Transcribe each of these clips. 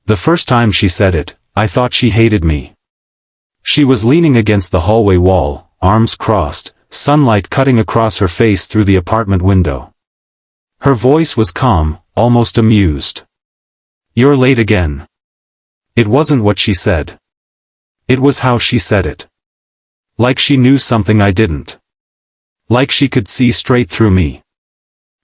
The first time she said it, I thought she hated me. She was leaning against the hallway wall, arms crossed, sunlight cutting across her face through the apartment window. Her voice was calm, almost amused. "You're late again." It wasn't what she said. It was how she said it. Like she knew something I didn't. Like she could see straight through me.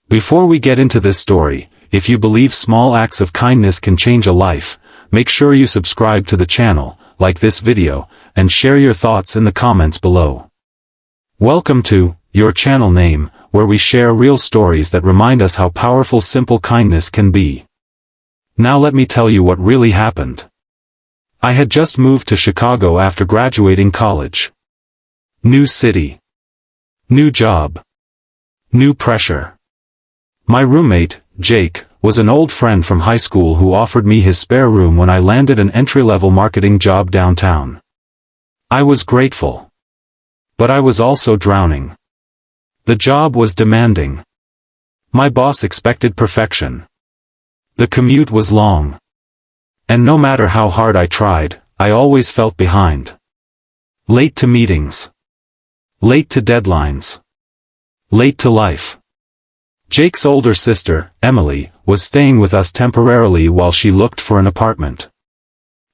Before we get into this story, if you believe small acts of kindness can change a life, make sure you subscribe to the channel, like this video, and share your thoughts in the comments below. Welcome to Your Channel Name, where we share real stories that remind us how powerful simple kindness can be. Now let me tell you what really happened. I had just moved to Chicago after graduating college. New city. New job. New pressure. My roommate, Jake, was an old friend from high school who offered me his spare room when I landed an entry-level marketing job downtown. I was grateful. But I was also drowning. The job was demanding. My boss expected perfection. The commute was long. And no matter how hard I tried, I always felt behind. Late to meetings. Late to deadlines. Late to life. Jake's older sister, Emily, was staying with us temporarily while she looked for an apartment.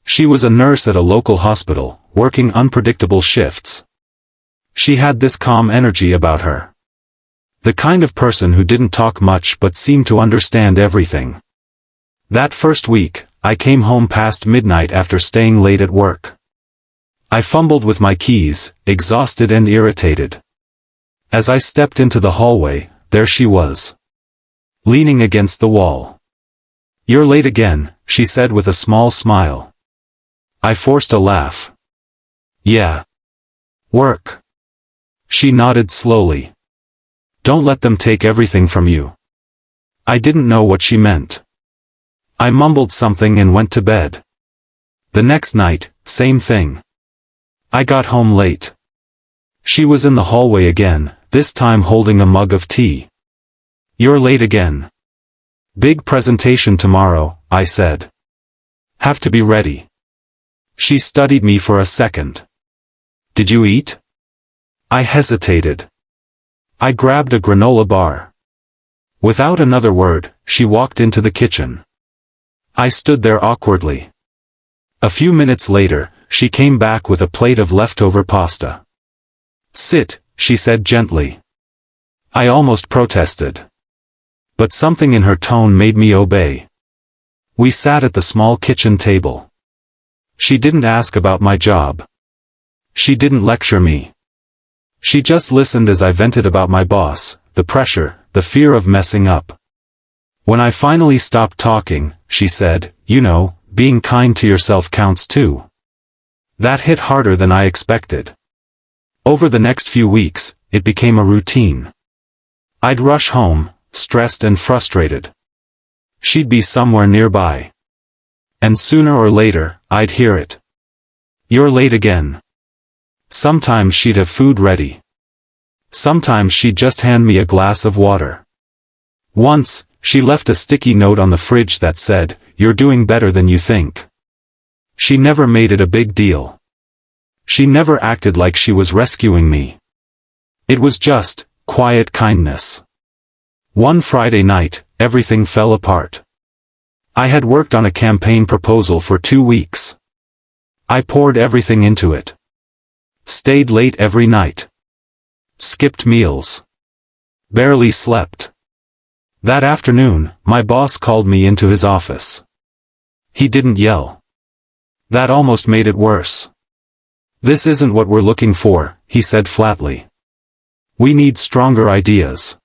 She was a nurse at a local hospital, working unpredictable shifts. She had this calm energy about her. The kind of person who didn't talk much but seemed to understand everything. That first week, I came home past midnight after staying late at work. I fumbled with my keys, exhausted and irritated. As I stepped into the hallway, there she was. Leaning against the wall. "You're late again," she said with a small smile. I forced a laugh. "Yeah. Work." She nodded slowly. "Don't let them take everything from you." I didn't know what she meant. I mumbled something and went to bed. The next night, same thing. I got home late. She was in the hallway again, this time holding a mug of tea. "You're late again." "Big presentation tomorrow," I said. "Have to be ready." She studied me for a second. "Did you eat?" I hesitated. I grabbed a granola bar. Without another word, she walked into the kitchen. I stood there awkwardly. A few minutes later, she came back with a plate of leftover pasta. "Sit," she said gently. I almost protested. But something in her tone made me obey. We sat at the small kitchen table. She didn't ask about my job. She didn't lecture me. She just listened as I vented about my boss, the pressure, the fear of messing up. When I finally stopped talking, she said, "You know, being kind to yourself counts too." That hit harder than I expected. Over the next few weeks, it became a routine. I'd rush home, stressed and frustrated. She'd be somewhere nearby. And sooner or later, I'd hear it. "You're late again." Sometimes she'd have food ready. Sometimes she'd just hand me a glass of water. Once, she left a sticky note on the fridge that said, "You're doing better than you think." She never made it a big deal. She never acted like she was rescuing me. It was just quiet kindness. One Friday night, everything fell apart. I had worked on a campaign proposal for 2 weeks. I poured everything into it. Stayed late every night. Skipped meals. Barely slept. That afternoon, my boss called me into his office. He didn't yell. That almost made it worse. "This isn't what we're looking for," he said flatly. "We need stronger ideas."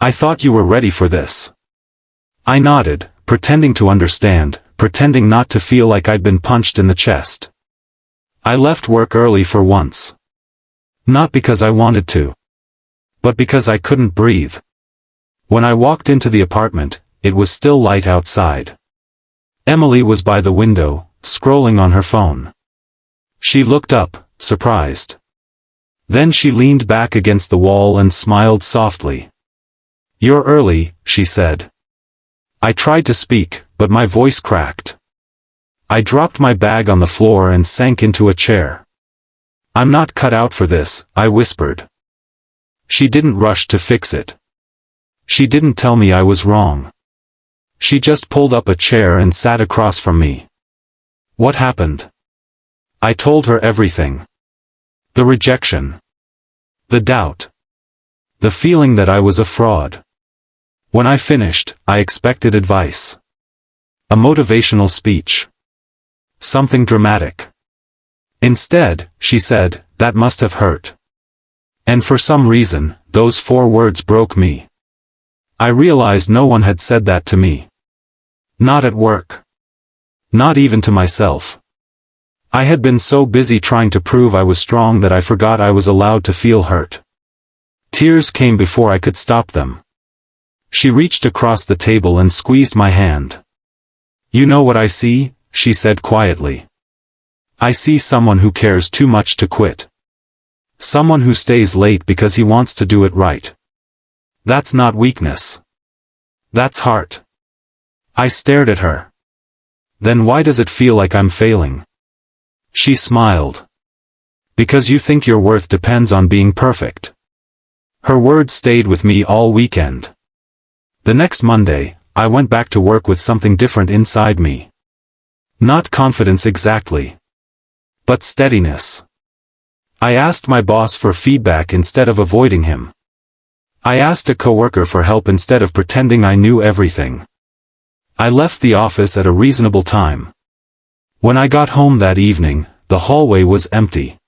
"I thought you were ready for this." I nodded, pretending to understand, pretending not to feel like I'd been punched in the chest. I left work early for once. Not because I wanted to. But because I couldn't breathe. When I walked into the apartment, it was still light outside. Emily was by the window, scrolling on her phone. She looked up, surprised. Then she leaned back against the wall and smiled softly. "You're early," she said. I tried to speak, but my voice cracked. I dropped my bag on the floor and sank into a chair. "I'm not cut out for this," I whispered. She didn't rush to fix it. She didn't tell me I was wrong. She just pulled up a chair and sat across from me. "What happened?" I told her everything. The rejection. The doubt. The feeling that I was a fraud. When I finished, I expected advice. A motivational speech. Something dramatic. Instead, she said, "That must have hurt." And for some reason, those 4 words broke me. I realized no one had said that to me. Not at work. Not even to myself. I had been so busy trying to prove I was strong that I forgot I was allowed to feel hurt. Tears came before I could stop them. She reached across the table and squeezed my hand. "You know what I see?" she said quietly. "I see someone who cares too much to quit. Someone who stays late because he wants to do it right. That's not weakness. That's heart." I stared at her. "Then why does it feel like I'm failing?" She smiled. "Because you think your worth depends on being perfect." Her words stayed with me all weekend. The next Monday, I went back to work with something different inside me. Not confidence exactly, but steadiness. I asked my boss for feedback instead of avoiding him. I asked a coworker for help instead of pretending I knew everything. I left the office at a reasonable time. When I got home that evening, the hallway was empty.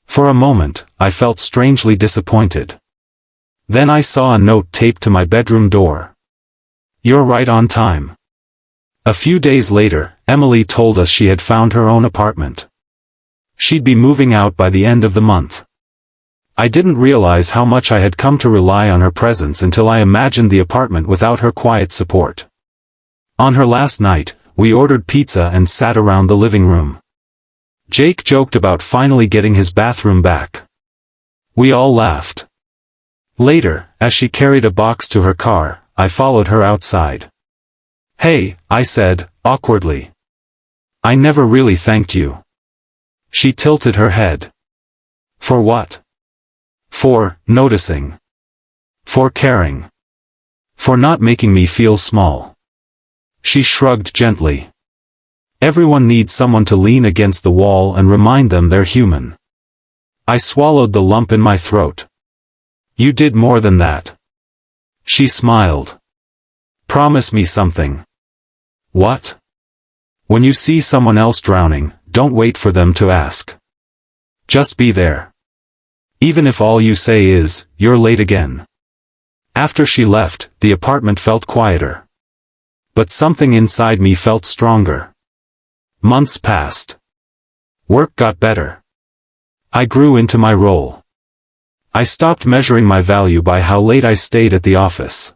For a moment, I felt strangely disappointed. Then I saw a note taped to my bedroom door. "You're right on time." A few days later, Emily told us she had found her own apartment. She'd be moving out by the end of the month. I didn't realize how much I had come to rely on her presence until I imagined the apartment without her quiet support. On her last night, we ordered pizza and sat around the living room. Jake joked about finally getting his bathroom back. We all laughed. Later, as she carried a box to her car, I followed her outside. "Hey," I said, awkwardly. "I never really thanked you." She tilted her head. "For what?" "For noticing. For caring. For not making me feel small." She shrugged gently. "Everyone needs someone to lean against the wall and remind them they're human." I swallowed the lump in my throat. "You did more than that." She smiled. "Promise me something." "What?" "When you see someone else drowning, don't wait for them to ask. Just be there. Even if all you say is, 'You're late again.'" After she left, the apartment felt quieter. But something inside me felt stronger. Months passed. Work got better. I grew into my role. I stopped measuring my value by how late I stayed at the office.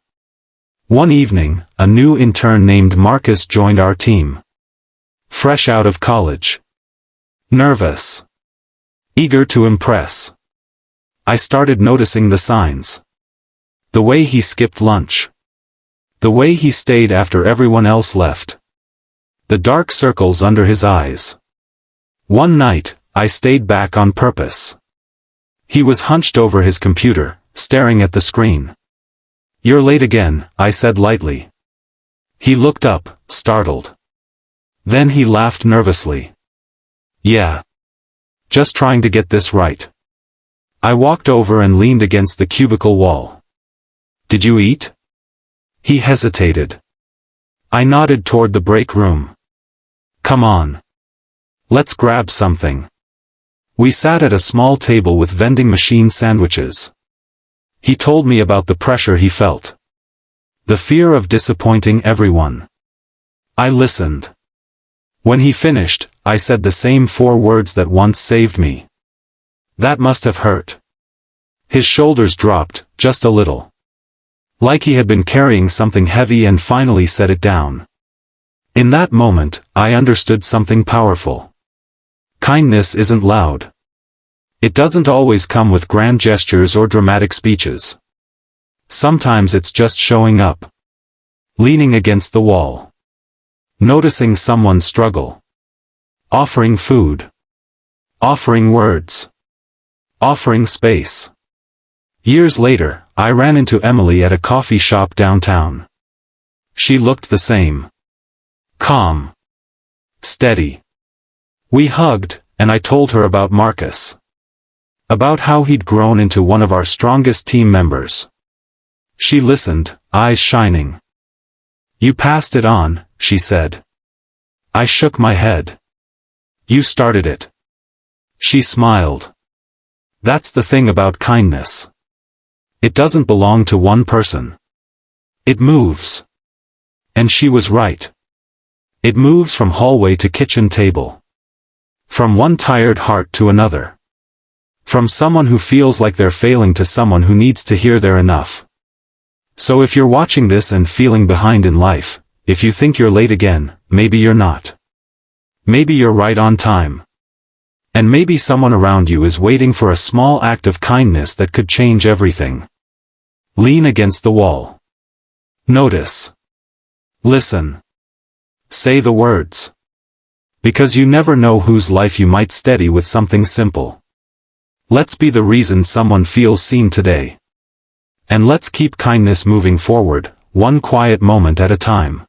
One evening, a new intern named Marcus joined our team. Fresh out of college. Nervous. Eager to impress. I started noticing the signs. The way he skipped lunch. The way he stayed after everyone else left. The dark circles under his eyes. One night, I stayed back on purpose. He was hunched over his computer, staring at the screen. "You're late again," I said lightly. He looked up, startled. Then he laughed nervously. "Yeah. Just trying to get this right." I walked over and leaned against the cubicle wall. "Did you eat?" He hesitated. I nodded toward the break room. "Come on. Let's grab something." We sat at a small table with vending machine sandwiches. He told me about the pressure he felt. The fear of disappointing everyone. I listened. When he finished, I said the same 4 words that once saved me. "That must have hurt." His shoulders dropped, just a little. Like he had been carrying something heavy and finally set it down. In that moment, I understood something powerful. Kindness isn't loud. It doesn't always come with grand gestures or dramatic speeches. Sometimes it's just showing up. Leaning against the wall. Noticing someone struggle. Offering food. Offering words. Offering space. Years later, I ran into Emily at a coffee shop downtown. She looked the same. Calm. Steady. We hugged, and I told her about Marcus. About how he'd grown into one of our strongest team members. She listened, eyes shining. You passed it on, she said. I shook my head. You started it. She smiled. That's the thing about kindness. It doesn't belong to one person. It moves. And she was right. It moves from hallway to kitchen table. From one tired heart to another. From someone who feels like they're failing to someone who needs to hear they're enough. So if you're watching this and feeling behind in life, if you think you're late again, maybe you're not. Maybe you're right on time. And maybe someone around you is waiting for a small act of kindness that could change everything. Lean against the wall. Notice. Listen. Say the words. Because you never know whose life you might steady with something simple. Let's be the reason someone feels seen today. And let's keep kindness moving forward, one quiet moment at a time.